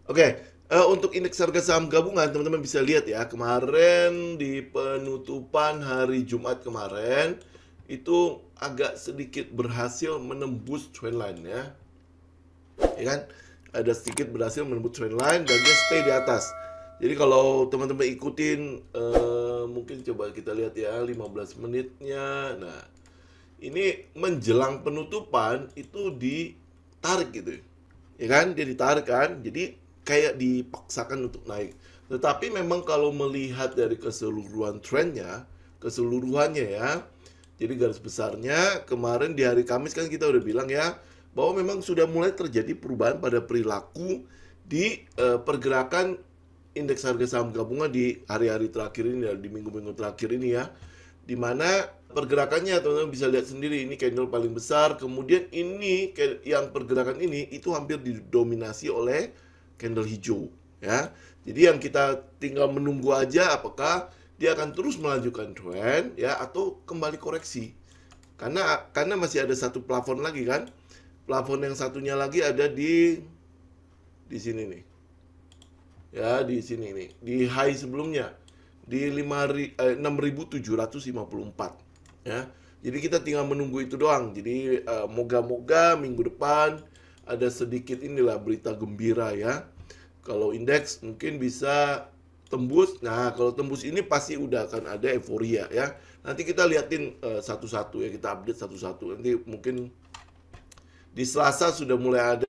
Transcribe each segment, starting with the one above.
Oke, untuk indeks harga saham gabungan teman-teman bisa lihat ya, kemarin di penutupan hari Jumat kemarin itu agak sedikit berhasil menembus trendline ya, ya kan? Ada sedikit berhasil menembus trendline dan dia stay di atas. Jadi kalau teman-teman ikutin, mungkin coba kita lihat ya 15 menitnya. Nah, ini menjelang penutupan itu ditarik gitu ya kan, dia ditarik kan, jadi kayak dipaksakan untuk naik. Tetapi memang kalau melihat dari keseluruhan trennya, keseluruhannya ya, jadi garis besarnya kemarin di hari Kamis kan kita udah bilang ya bahwa memang sudah mulai terjadi perubahan pada perilaku di pergerakan indeks harga saham gabungan di hari-hari terakhir ini ya, di minggu-minggu terakhir ini ya, di mana pergerakannya teman-teman bisa lihat sendiri, ini candle paling besar, kemudian ini yang pergerakan ini itu hampir didominasi oleh candle hijau ya. Jadi yang kita tinggal menunggu aja apakah dia akan terus melanjutkan trend ya atau kembali koreksi. Karena masih ada satu plafon lagi kan. Plafon yang satunya lagi ada di sini nih. Ya, di sini nih, di high sebelumnya di 6.754 ya. Jadi kita tinggal menunggu itu doang. Jadi moga-moga minggu depan ada sedikit inilah berita gembira ya. Kalau indeks mungkin bisa tembus. Nah, kalau tembus ini pasti udah akan ada euforia ya. Nanti kita liatin satu-satu ya, kita update satu-satu. Nanti mungkin di Selasa sudah mulai ada.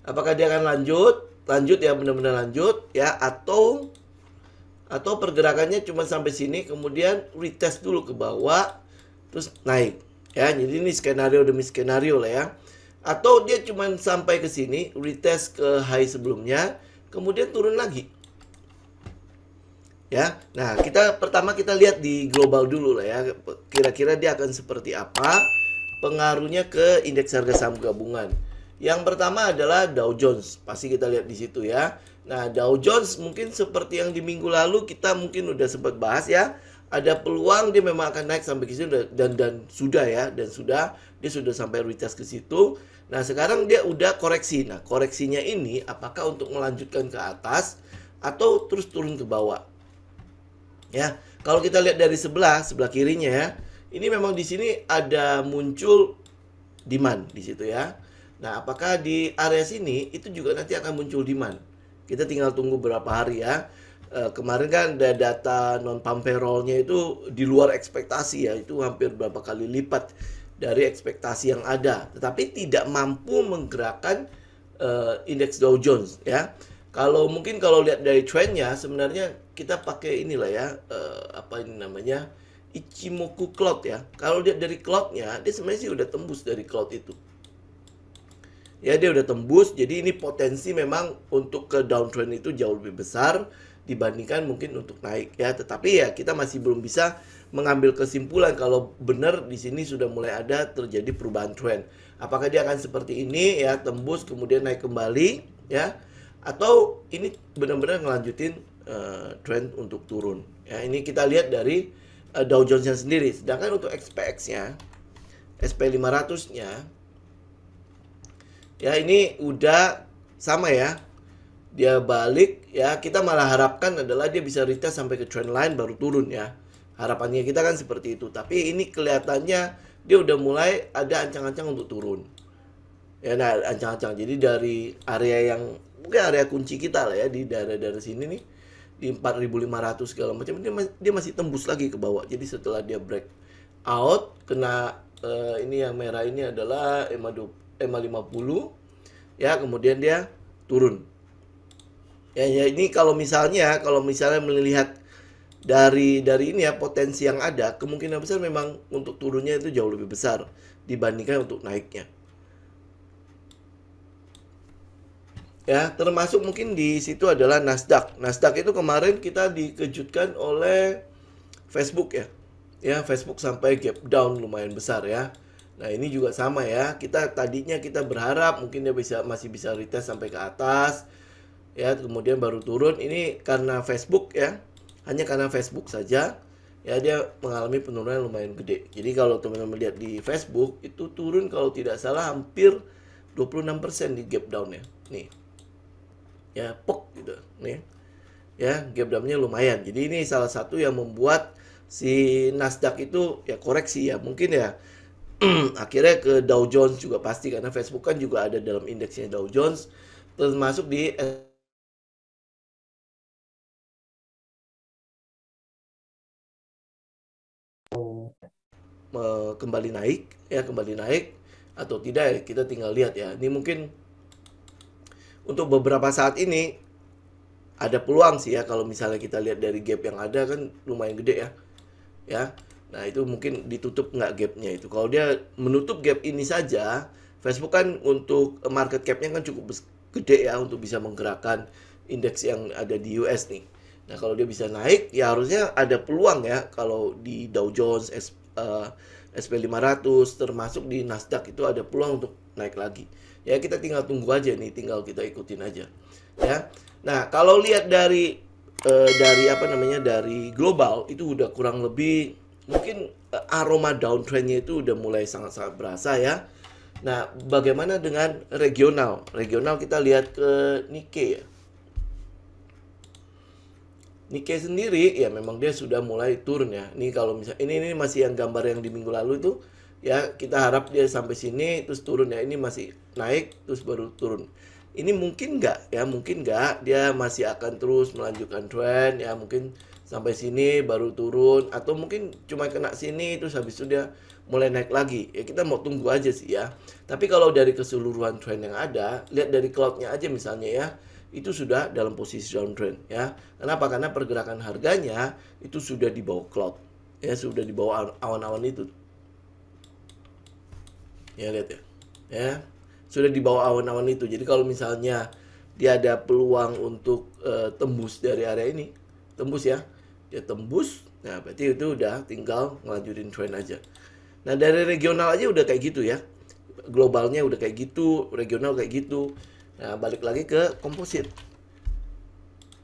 Apakah dia akan lanjut ya, benar-benar lanjut ya, atau pergerakannya cuma sampai sini kemudian retest dulu ke bawah terus naik ya. Jadi ini skenario demi skenario lah ya. Atau dia cuma sampai ke sini retest ke high sebelumnya kemudian turun lagi ya. Nah, pertama kita lihat di global dulu lah ya, kira-kira dia akan seperti apa pengaruhnya ke indeks harga saham gabungan. Yang pertama adalah Dow Jones, pasti kita lihat di situ ya. Nah, Dow Jones mungkin seperti yang di minggu lalu kita mungkin udah sempat bahas ya, ada peluang dia memang akan naik sampai ke sini dan sudah ya, dan dia sudah sampai retest ke situ. Nah, sekarang dia udah koreksi. Nah, koreksinya ini apakah untuk melanjutkan ke atas atau terus turun ke bawah? Ya, kalau kita lihat dari sebelah kirinya ya, ini memang di sini ada muncul demand di situ ya. Nah, apakah di area sini itu juga nanti akan muncul demand? Kita tinggal tunggu berapa hari ya. Kemarin kan ada data non farm payroll-nya itu di luar ekspektasi ya, itu hampir berapa kali lipat dari ekspektasi yang ada, tetapi tidak mampu menggerakkan indeks Dow Jones ya. Mungkin kalau lihat dari trendnya sebenarnya kita pakai inilah ya, apa ini namanya, Ichimoku Cloud ya. Kalau lihat dari cloudnya, dia sebenarnya sih udah tembus dari cloud itu. Ya, dia udah tembus, jadi ini potensi memang untuk ke downtrend itu jauh lebih besar dibandingkan mungkin untuk naik ya. Tetapi ya kita masih belum bisa mengambil kesimpulan kalau benar di sini sudah mulai ada terjadi perubahan trend. Apakah dia akan seperti ini ya, tembus kemudian naik kembali ya, atau ini benar-benar ngelanjutin trend untuk turun ya. Ini kita lihat dari Dow Jones-nya sendiri. Sedangkan untuk SPX-nya, SP500-nya ya, ini udah sama ya, dia balik ya. Kita malah harapkan adalah dia bisa retest sampai ke trend line baru turun ya. Harapannya kita kan seperti itu. Tapi ini kelihatannya dia udah mulai ada ancang-ancang untuk turun. Ya, nah, ancang-ancang. Jadi dari area yang mungkin area kunci kita lah ya, di daerah-daerah sini nih, di 4.500 segala macam, dia masih tembus lagi ke bawah. Jadi setelah dia break out, kena ini yang merah ini adalah EMA 50 ya, kemudian dia turun. Ya, ini kalau misalnya melihat dari ini ya, potensi yang ada, kemungkinan besar memang untuk turunnya itu jauh lebih besar dibandingkan untuk naiknya. Ya, termasuk mungkin di situ adalah Nasdaq. Nasdaq itu kemarin kita dikejutkan oleh Facebook ya. Ya, Facebook sampai gap down lumayan besar ya. Nah, ini juga sama ya. Tadinya kita berharap mungkin dia masih bisa retest sampai ke atas. Ya, kemudian baru turun. Ini karena Facebook ya. Hanya karena Facebook saja. ya dia mengalami penurunan yang lumayan gede. Jadi kalau teman-teman lihat di Facebook itu turun kalau tidak salah hampir 26% di gap down ya. Nih. Ya, pok gitu. Nih. Ya, gap down-nya lumayan. Jadi ini salah satu yang membuat si Nasdaq itu ya koreksi ya. Mungkin ya akhirnya ke Dow Jones juga pasti karena Facebook kan juga ada dalam indeksnya Dow Jones termasuk di kembali naik ya, kembali naik atau tidak ya kita tinggal lihat ya. Ini mungkin untuk beberapa saat ini ada peluang sih ya kalau misalnya kita lihat dari gap yang ada kan lumayan gede ya. Ya. Nah, itu mungkin ditutup nggak gapnya itu. Kalau dia menutup gap ini saja, Facebook kan untuk market cap-nya kan cukup gede ya untuk bisa menggerakkan indeks yang ada di US nih. Nah, kalau dia bisa naik, ya harusnya ada peluang ya kalau di Dow Jones, SP500, termasuk di Nasdaq itu ada peluang untuk naik lagi. Ya, kita tinggal tunggu aja nih, tinggal kita ikutin aja. Ya. Nah, kalau lihat dari apa namanya dari global itu udah kurang lebih mungkin aroma downtrendnya itu udah mulai sangat-sangat berasa ya. Nah, bagaimana dengan regional? Regional kita lihat ke Nikkei ya. Nikkei sendiri ya memang dia sudah mulai turun ya. Ini kalau misalnya ini masih yang gambar yang di minggu lalu itu ya kita harap dia sampai sini terus turun ya. Ini masih naik terus baru turun. Ini mungkin nggak ya, mungkin nggak dia masih akan terus melanjutkan tren ya, mungkin sampai sini baru turun atau mungkin cuma kena sini terus habis itu dia mulai naik lagi ya, kita mau tunggu aja sih ya. Tapi kalau dari keseluruhan tren yang ada, lihat dari cloudnya aja misalnya ya, itu sudah dalam posisi downtrend ya. Kenapa? Karena pergerakan harganya itu sudah di bawah cloud ya, sudah di bawah awan-awan itu ya, lihat ya ya, sudah di bawah awan-awan itu. Jadi kalau misalnya dia ada peluang untuk tembus dari area ini, tembus ya, dia tembus, nah berarti itu udah tinggal ngelanjutin trend aja. Nah, dari regional aja udah kayak gitu ya, globalnya udah kayak gitu, regional kayak gitu. Nah, balik lagi ke komposit,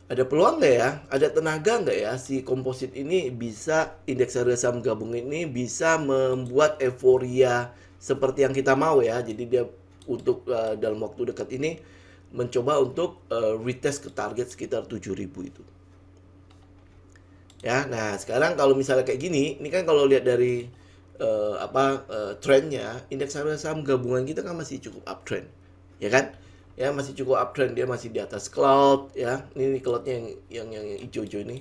ada peluang nggak ya, ada tenaga nggak ya si komposit ini bisa, indeks harga saham gabungan ini bisa membuat euforia seperti yang kita mau ya. Jadi dia untuk dalam waktu dekat ini mencoba untuk retest ke target sekitar 7.000 itu. Ya, nah sekarang kalau misalnya kayak gini, ini kan kalau lihat dari trennya, indeks harga saham gabungan kita kan masih cukup uptrend, ya kan? Ya masih cukup uptrend, dia masih di atas cloud ya. Ini cloudnya yang hijau-hijau ini.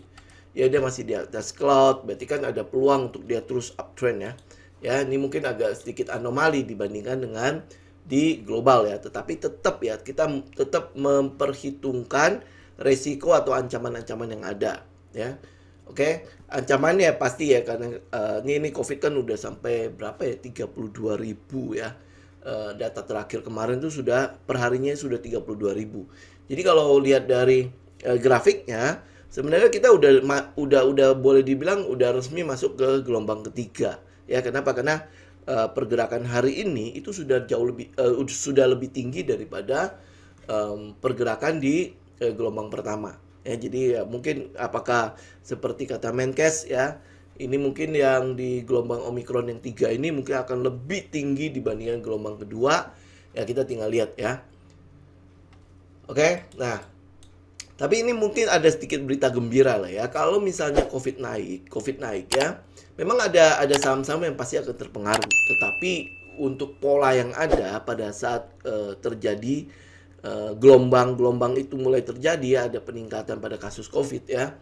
Ya dia masih di atas cloud, berarti kan ada peluang untuk dia terus uptrend ya. Ya, ini mungkin agak sedikit anomali dibandingkan dengan di global ya, tetapi tetap ya kita tetap memperhitungkan resiko atau ancaman-ancaman yang ada ya. Oke, ancamannya pasti ya karena ini COVID kan udah sampai berapa ya, 32.000 ya. Data terakhir kemarin tuh sudah perharinya sudah 32.000. Jadi kalau lihat dari grafiknya sebenarnya kita udah boleh dibilang udah resmi masuk ke gelombang ketiga. Ya, kenapa? Karena pergerakan hari ini itu sudah jauh lebih sudah lebih tinggi daripada pergerakan di gelombang pertama. Ya, jadi ya mungkin apakah seperti kata Menkes ya, ini mungkin yang di gelombang Omikron yang 3 ini mungkin akan lebih tinggi dibandingkan gelombang kedua. Ya, kita tinggal lihat ya. Oke, nah tapi ini mungkin ada sedikit berita gembira lah ya. Kalau misalnya COVID naik ya, memang ada saham-saham yang pasti akan terpengaruh. Tetapi untuk pola yang ada pada saat terjadi gelombang-gelombang itu mulai terjadi, ada peningkatan pada kasus COVID ya.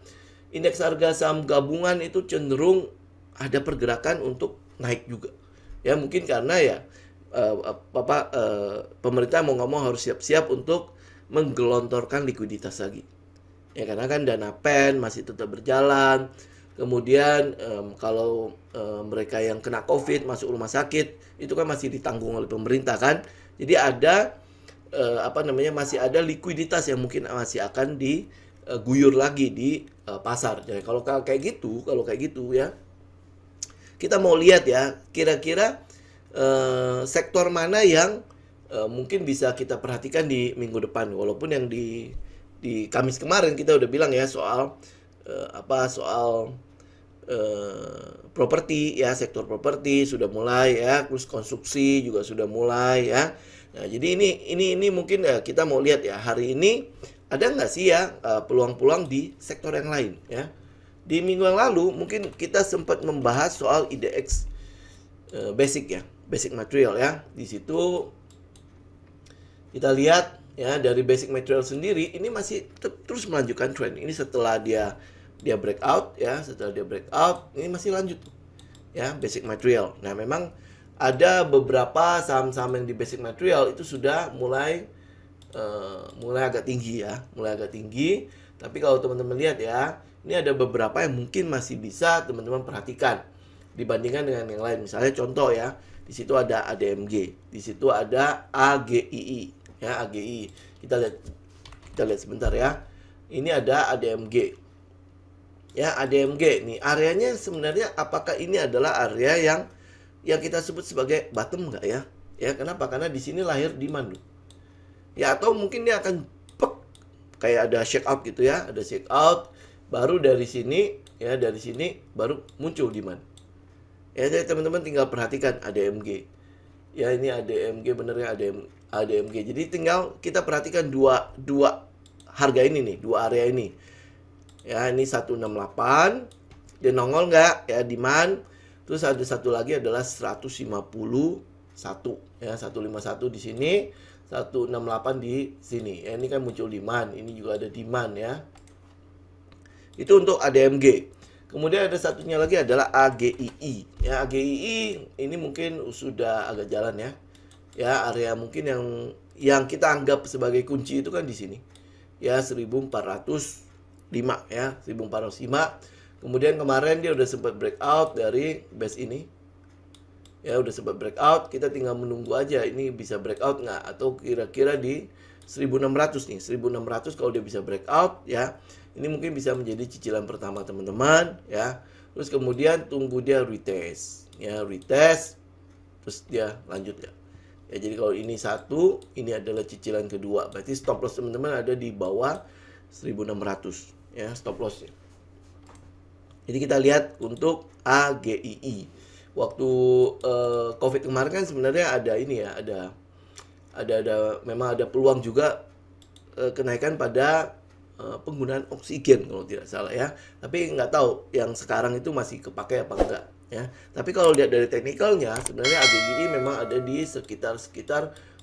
Indeks harga saham gabungan itu cenderung ada pergerakan untuk naik juga. Ya mungkin karena ya pemerintah mau ngomong harus siap-siap untuk menggelontorkan likuiditas lagi. Ya karena kan dana pen masih tetap berjalan. Kemudian kalau mereka yang kena COVID masuk rumah sakit itu kan masih ditanggung oleh pemerintah kan. Jadi ada masih ada likuiditas yang mungkin masih akan diguyur lagi di pasar. Jadi kalau kayak gitu ya, kita mau lihat ya kira-kira sektor mana yang mungkin bisa kita perhatikan di minggu depan. Walaupun yang di Kamis kemarin kita udah bilang ya soal properti ya, sektor properti sudah mulai ya, terus konstruksi juga sudah mulai ya. Nah, jadi ini mungkin kita mau lihat ya, hari ini ada nggak sih ya peluang-peluang di sektor yang lain ya. Di minggu yang lalu mungkin kita sempat membahas soal IDX basic ya, basic material ya. Di situ kita lihat ya, dari basic material sendiri ini masih terus melanjutkan trend. Ini setelah dia breakout ya, setelah dia breakout ini masih lanjut ya, basic material. Nah, memang ada beberapa saham-saham yang di basic material itu sudah mulai agak tinggi ya, mulai agak tinggi. Tapi kalau teman-teman lihat ya, ini ada beberapa yang mungkin masih bisa teman-teman perhatikan dibandingkan dengan yang lain. Misalnya contoh ya, di situ ada ADMG, di situ ada AGII ya, AGI. Kita lihat sebentar ya. Ini ada ADMG. Ya, ADMG nih areanya sebenarnya apakah ini adalah area yang kita sebut sebagai bottom nggak ya? Ya, kenapa? Karena di sini lahir demand loh. Ya, atau mungkin dia akan kayak ada shake out gitu ya, ada shake out, baru dari sini ya, dari sini baru muncul demand. Ya, jadi teman-teman tinggal perhatikan ADMG. Ya, ini ADMG bener ya, ADMG. Jadi tinggal kita perhatikan dua harga ini nih, dua area ini. Ya, ini 168. Dia nongol nggak ya, demand. Terus ada satu lagi adalah 151 ya, 151 di sini, 168 di sini. Ya, ini kan muncul demand, ini juga ada demand ya. Itu untuk ADMG. Kemudian ada satunya lagi adalah AGII. Ya, AGII ini mungkin sudah agak jalan ya. Ya, area mungkin yang kita anggap sebagai kunci itu kan di sini. Ya, 1405 ya, 1405. Kemudian kemarin dia udah sempat breakout dari base ini. Ya, udah sempat breakout, kita tinggal menunggu aja ini bisa breakout nggak, atau kira-kira di 1600 nih. 1600 kalau dia bisa breakout ya, ini mungkin bisa menjadi cicilan pertama teman-teman ya. Terus kemudian tunggu dia retest ya, retest terus dia lanjut ya. Ya, jadi kalau ini satu, ini adalah cicilan kedua. Berarti stop loss teman-teman ada di bawah 1600 ya, stop lossnya. Jadi kita lihat untuk AGII. Waktu COVID kemarin kan sebenarnya ada ini ya, memang ada peluang juga kenaikan pada penggunaan oksigen kalau tidak salah ya. Tapi nggak tahu yang sekarang itu masih kepakai apa enggak ya. Tapi kalau lihat dari teknikalnya sebenarnya AGGI memang ada di sekitar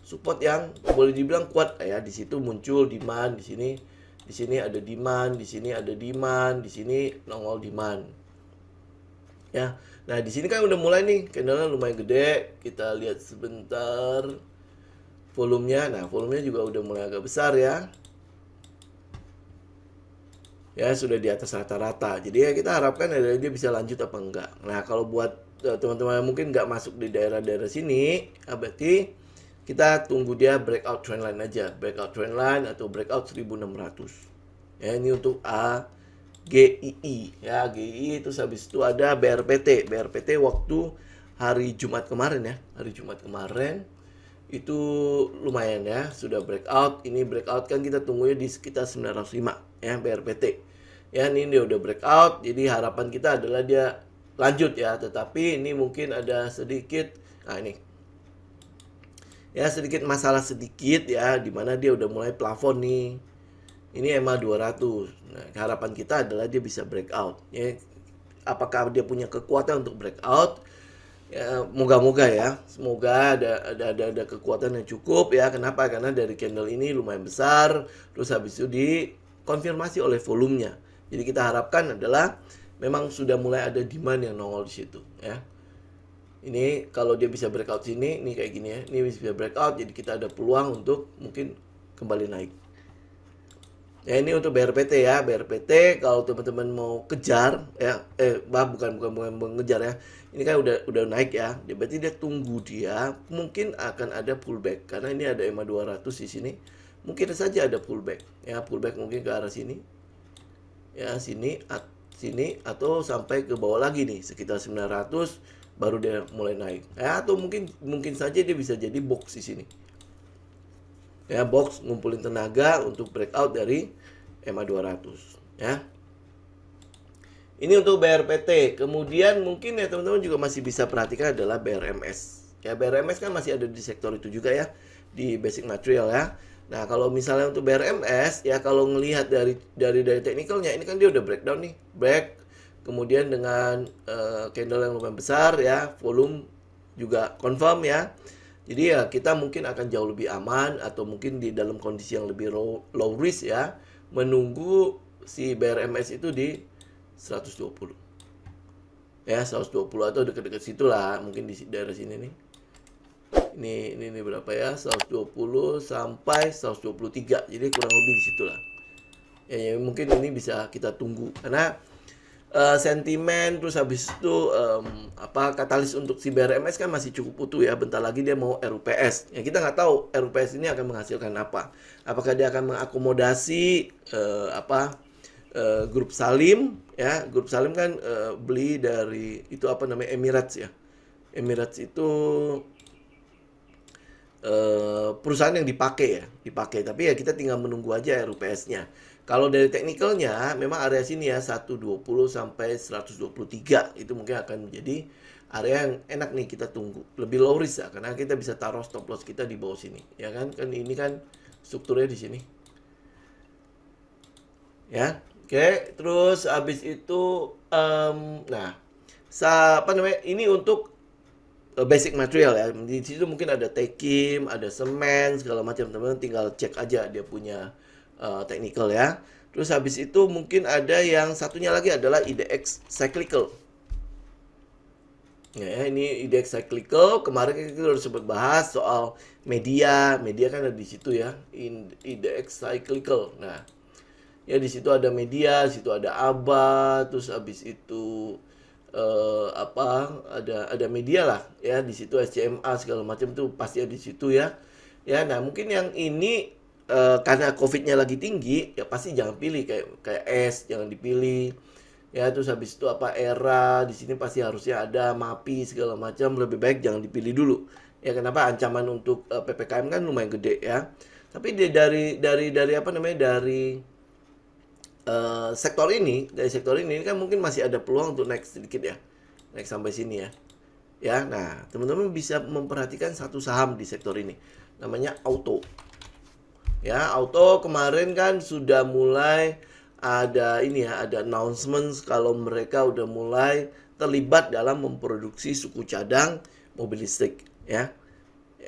support yang boleh dibilang kuat ya. Di situ muncul demand, di sini ada demand, di sini ada demand, di sini nongol demand. Ya. Nah, di sini kan udah mulai nih, candle-nya lumayan gede. Kita lihat sebentar volumenya. Nah, volumenya juga udah mulai agak besar ya. Ya, sudah di atas rata-rata. Jadi ya kita harapkan dia bisa lanjut apa enggak. Nah, kalau buat teman-teman yang mungkin nggak masuk di daerah-daerah sini, berarti kita tunggu dia breakout trendline aja. Breakout trendline atau breakout 1600. Ya, ini untuk AGII. Ya, AGII itu habis itu ada BRPT. BRPT waktu hari Jumat kemarin ya. Hari Jumat kemarin itu lumayan ya, sudah breakout. Ini breakout kan kita tunggunya di sekitar 905 ya, BRPT. Ya, ini dia udah breakout. Jadi harapan kita adalah dia lanjut ya, tetapi ini mungkin ada sedikit ya, sedikit masalah sedikit ya, dimana dia udah mulai plafon nih. Ini EMA 200. Nah, harapan kita adalah dia bisa breakout ya. Apakah dia punya kekuatan untuk breakout? Ya, moga-moga ya, semoga ada kekuatan yang cukup ya. Kenapa? Karena dari candle ini lumayan besar, terus habis itu dikonfirmasi oleh volumenya. Jadi kita harapkan adalah memang sudah mulai ada demand yang nongol di situ ya. Ini kalau dia bisa breakout sini, ini kayak gini ya, ini bisa breakout, jadi kita ada peluang untuk mungkin kembali naik. Ya, ini untuk BRPT ya. BRPT kalau teman-teman mau kejar ya, bukan mengejar ya. Ini kan udah naik ya. Berarti dia tunggu, dia mungkin akan ada pullback karena ini ada EMA 200 di sini. Mungkin saja ada pullback. Ya, pullback mungkin ke arah sini. Ya, sini atau sampai ke bawah lagi nih sekitar 900 baru dia mulai naik. Ya, atau mungkin saja dia bisa jadi box di sini. Ya, box ngumpulin tenaga untuk breakout dari EMA 200 ya. Ini untuk BRPT. Kemudian mungkin ya teman-teman juga masih bisa perhatikan adalah BRMS. Ya BRMS kan masih ada di sektor itu juga ya, di basic material ya. Nah, kalau misalnya untuk BRMS ya kalau ngelihat dari teknikalnya ini kan dia udah breakdown nih. Break kemudian dengan candle yang lumayan besar ya, volume juga confirm ya. Jadi ya kita mungkin akan jauh lebih aman atau mungkin di dalam kondisi yang lebih low risk ya, menunggu si BRMS itu di 120. Ya, 120 atau dekat-dekat situ lah, mungkin di daerah sini nih. Ini berapa ya? 120 sampai 123. Jadi kurang lebih di situ lah. Ya, mungkin ini bisa kita tunggu karena sentimen terus habis itu katalis untuk si BRMS kan masih cukup utuh ya. Bentar lagi dia mau RUPS. Ya kita nggak tahu RUPS ini akan menghasilkan apa. Apakah dia akan mengakomodasi grup Salim ya. Grup Salim kan beli dari itu apa namanya Emirates ya. Emirates itu perusahaan yang dipakai tapi ya kita tinggal menunggu aja RUPS-nya. Kalau dari teknikalnya memang area sini ya 120 sampai 123 itu mungkin akan menjadi area yang enak nih kita tunggu. Lebih low risk ya karena kita bisa taruh stop loss kita di bawah sini. Ya kan ini kan strukturnya di sini. Ya. Oke, terus habis itu ini untuk basic material ya. Di situ mungkin ada tekim, ada semen, segala macam. Teman-teman tinggal cek aja dia punya technical ya. Terus habis itu mungkin ada yang satunya lagi adalah IDX cyclical. Ya, ini IDX cyclical. Kemarin kita udah sempat bahas soal media kan ada di situ ya. IDX cyclical. Nah, ya di situ ada media, di situ ada ABA, terus habis itu ada media lah ya di situ SCMA segala macam tuh pasti ada di situ ya. Ya, nah mungkin yang ini karena COVID-nya lagi tinggi ya pasti jangan pilih kayak S jangan dipilih. Ya, terus habis itu era di sini pasti harusnya ada MAPI segala macam lebih baik jangan dipilih dulu. Ya kenapa ancaman untuk PPKM kan lumayan gede ya. Tapi dari sektor ini kan mungkin masih ada peluang untuk naik sedikit ya. Naik sampai sini ya. Ya, nah, teman-teman bisa memperhatikan satu saham di sektor ini. Namanya Auto. Ya, Auto kemarin kan sudah mulai ada ada announcement kalau mereka udah mulai terlibat dalam memproduksi suku cadang mobil listrik ya.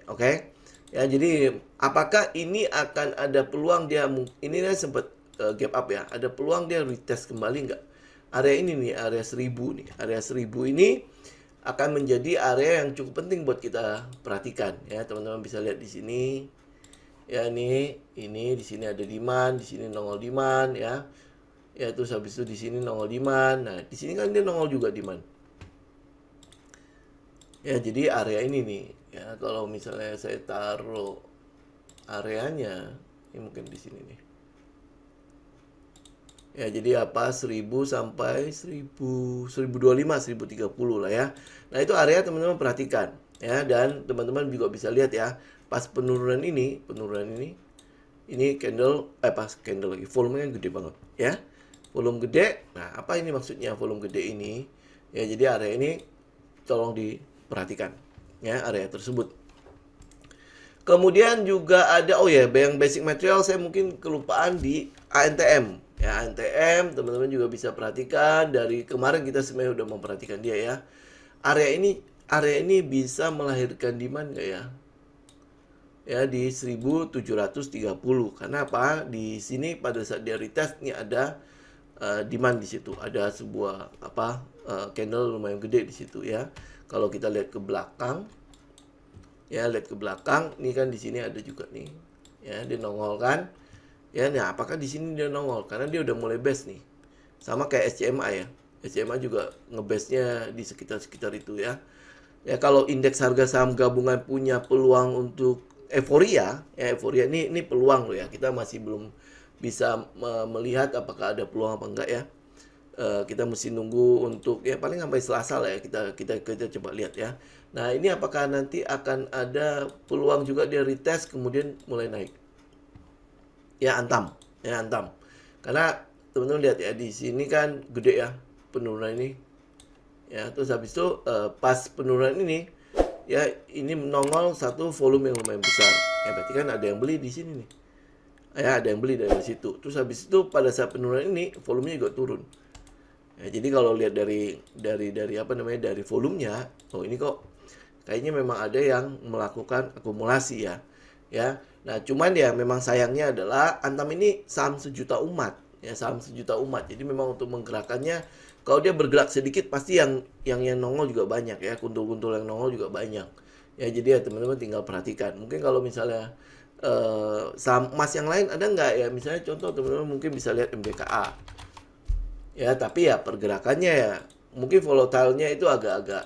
Oke. Ya, jadi apakah ini akan ada peluang dia ini sempat gap up ya. Ada peluang dia retest kembali nggak? Area ini nih, area 1000 nih. Area 1000 ini akan menjadi area yang cukup penting buat kita perhatikan ya. Teman-teman bisa lihat di sini. Ya ini di sini ada demand, di sini nongol demand ya. Ya terus habis itu di sini nongol demand. Nah, di sini kan dia nongol juga demand. Ya, jadi area ini nih ya kalau misalnya saya taruh areanya ini mungkin di sini nih. Ya, jadi 1000 sampai 1025, 1030 lah ya. Nah, itu area teman-teman perhatikan ya dan teman-teman juga bisa lihat ya pas penurunan ini candle pas candle lagi volumenya gede banget ya. Volume gede. Nah, apa ini maksudnya volume gede ini? Ya, jadi area ini tolong diperhatikan ya area tersebut. Kemudian juga ada yang basic material saya mungkin kelupaan di ANTM. Ya, ANTM teman-teman juga bisa perhatikan dari kemarin kita sebenarnya udah memperhatikan dia ya. Area ini bisa melahirkan demand nggak ya? Ya di 1730. Karena apa? Di sini pada saat dia retest ini ada demand di situ. Ada sebuah candle lumayan gede di situ ya. Kalau kita lihat ke belakang ya, lihat ke belakang ini kan di sini ada juga nih. Ya, dia nongol kan? Ya, nah apakah di sini dia nongol? Karena dia udah mulai base nih. Sama kayak SCMA ya. SCMA juga ngebase-nya di sekitar itu ya. Ya kalau indeks harga saham gabungan punya peluang untuk euforia, ya euforia ini peluang loh ya. Kita masih belum bisa melihat apakah ada peluang apa enggak ya. Kita mesti nunggu untuk ya paling sampai Selasa lah ya kita coba lihat ya. Nah, ini apakah nanti akan ada peluang juga dia retest kemudian mulai naik. Ya antam. Karena teman-teman lihat ya di sini kan gede ya. penurunan ini. Ya, terus habis itu pas penurunan ini ya ini nongol satu volume yang lumayan besar. Ya berarti kan ada yang beli di sini nih. Ya, ada yang beli dari situ. Terus habis itu pada saat penurunan ini volumenya juga turun. Ya, jadi kalau lihat dari apa namanya, dari volumenya, oh ini kok kayaknya memang ada yang melakukan akumulasi ya. Ya. Nah, cuman ya memang sayangnya adalah Antam ini saham sejuta umat, ya saham sejuta umat. Jadi memang untuk menggerakkannya, kalau dia bergerak sedikit pasti yang nongol juga banyak ya, kuntul-kuntul yang nongol juga banyak. Ya, jadi ya teman-teman tinggal perhatikan. Mungkin kalau misalnya saham emas yang lain ada nggak ya? Misalnya contoh teman-teman mungkin bisa lihat MBKA. Ya, tapi ya pergerakannya ya mungkin volatilenya itu agak-agak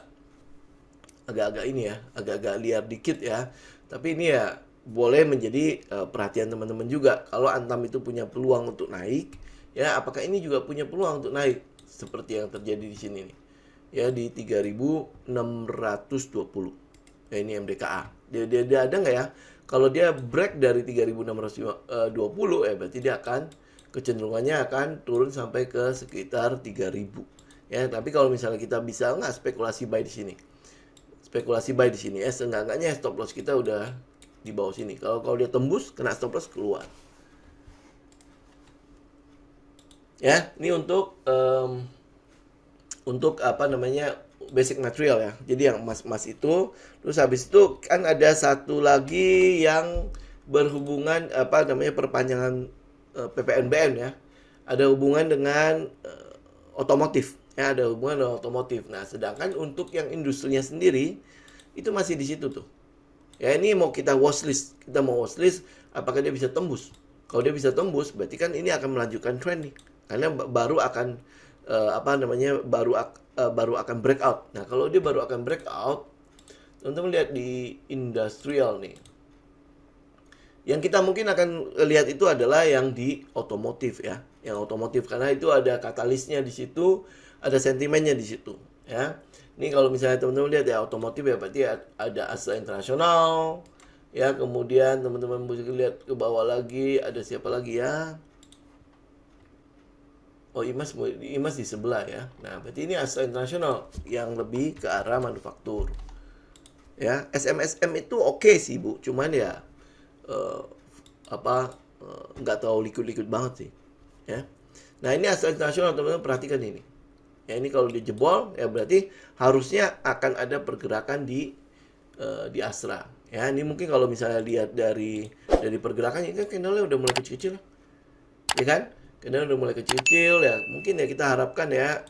ini ya, agak-agak liar dikit ya. Tapi ini ya boleh menjadi perhatian teman-teman juga. Kalau Antam itu punya peluang untuk naik, ya apakah ini juga punya peluang untuk naik seperti yang terjadi di sini nih. Ya di 3620. Ya ini MDKA. Dia ada nggak ya? Kalau dia break dari 3620 ya berarti dia akan kecenderungannya akan turun sampai ke sekitar 3000. Ya, tapi kalau misalnya kita bisa nggak spekulasi buy di sini. Spekulasi buy di sini ya, seenggak-enggaknya stop loss kita udah di bawah sini. Kalau dia tembus kena stop loss keluar. Ya, ini untuk apa namanya, basic material ya. Jadi yang emas-emas itu, terus habis itu kan ada satu lagi yang berhubungan apa namanya, perpanjangan PPNBM ya. Ada hubungan dengan otomotif. Ya, ada hubungan dengan otomotif. Nah, sedangkan untuk yang industrinya sendiri itu masih di situ tuh. Ya, ini mau kita watchlist. Kita mau watchlist apakah dia bisa tembus. Kalau dia bisa tembus, berarti kan ini akan melanjutkan trend nih. Karena baru akan apa namanya, baru akan breakout. Nah, kalau dia baru akan breakout, teman-teman lihat di industrial nih. Yang kita mungkin akan lihat itu adalah yang di otomotif ya, yang otomotif karena itu ada katalisnya di situ, ada sentimennya di situ ya. Ini kalau misalnya teman-teman lihat ya otomotif ya berarti ada Astra International ya, kemudian teman-teman bisa lihat ke bawah lagi ada siapa lagi ya. Oh, Imas di sebelah ya. Nah, berarti ini Astra International yang lebih ke arah manufaktur. Ya, SMSM itu oke sih, Bu. Cuman ya nggak terlalu liquid banget sih ya. Nah, ini Astra International teman-teman perhatikan ini ya, ini kalau dijebol ya berarti harusnya akan ada pergerakan di Astra ya. Ini mungkin kalau misalnya lihat dari pergerakan ini kan candle-nya udah mulai kecil-kecil ya kan, candle udah mulai kecil-kecil ya. Mungkin ya kita harapkan ya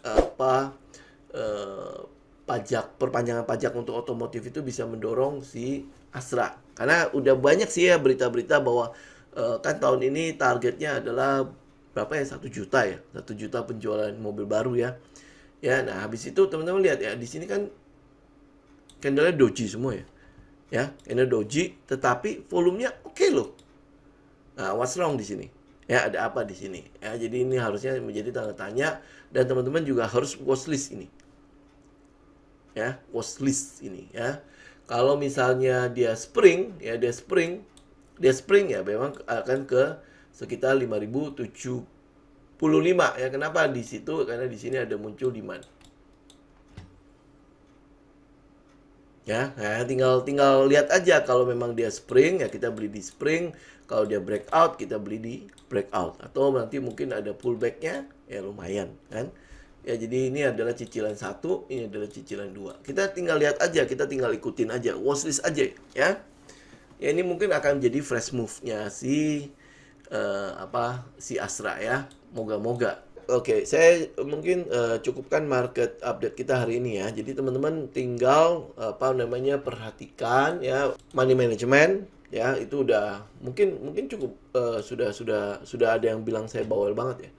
perpanjangan pajak untuk otomotif itu bisa mendorong si Astra. Karena udah banyak sih ya berita-berita bahwa kan tahun ini targetnya adalah berapa ya, 1 juta ya, 1 juta penjualan mobil baru ya. Ya, nah habis itu teman-teman lihat ya di sini kan candle-nya doji semua ya. Ya, candle doji tetapi volumenya oke loh. Nah, what's wrong di sini? Ya, ada apa di sini? Ya, jadi ini harusnya menjadi tanda tanya dan teman-teman juga harus watchlist ini. Ya, watchlist ini ya. Kalau misalnya dia spring ya memang akan ke sekitar 5075 ya. Kenapa di situ? Karena di sini ada muncul demand. Ya, nah, tinggal lihat aja kalau memang dia spring ya kita beli di spring, kalau dia breakout kita beli di breakout atau nanti mungkin ada pullbacknya ya lumayan kan. Ya, jadi ini adalah cicilan 1, ini adalah cicilan 2. Kita tinggal lihat aja, kita tinggal ikutin aja, watchlist aja ya. Ya, ini mungkin akan jadi fresh move-nya si Astra ya. Moga-moga. Oke, saya mungkin cukupkan market update kita hari ini ya. Jadi teman-teman tinggal perhatikan ya money management ya, itu udah mungkin cukup sudah ada yang bilang saya bawel banget ya.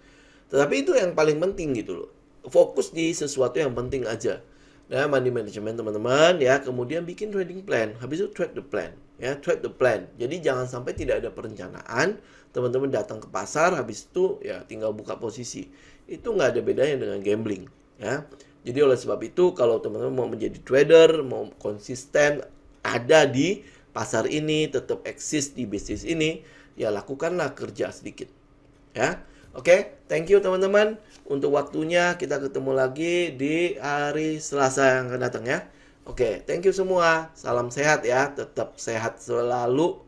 Tetapi itu yang paling penting gitu loh. Fokus di sesuatu yang penting aja. Nah, money management teman-teman ya, kemudian bikin trading plan. Habis itu trade the plan ya, trade the plan. Jadi jangan sampai tidak ada perencanaan, teman-teman datang ke pasar habis itu ya tinggal buka posisi. Itu nggak ada bedanya dengan gambling ya. Jadi oleh sebab itu kalau teman-teman mau menjadi trader, mau konsisten ada di pasar ini, tetap eksis di bisnis ini, ya lakukanlah kerja sedikit ya. Oke, thank you teman-teman untuk waktunya. Kita ketemu lagi di hari Selasa yang akan datang ya. Oke, thank you semua. Salam sehat ya, tetap sehat selalu.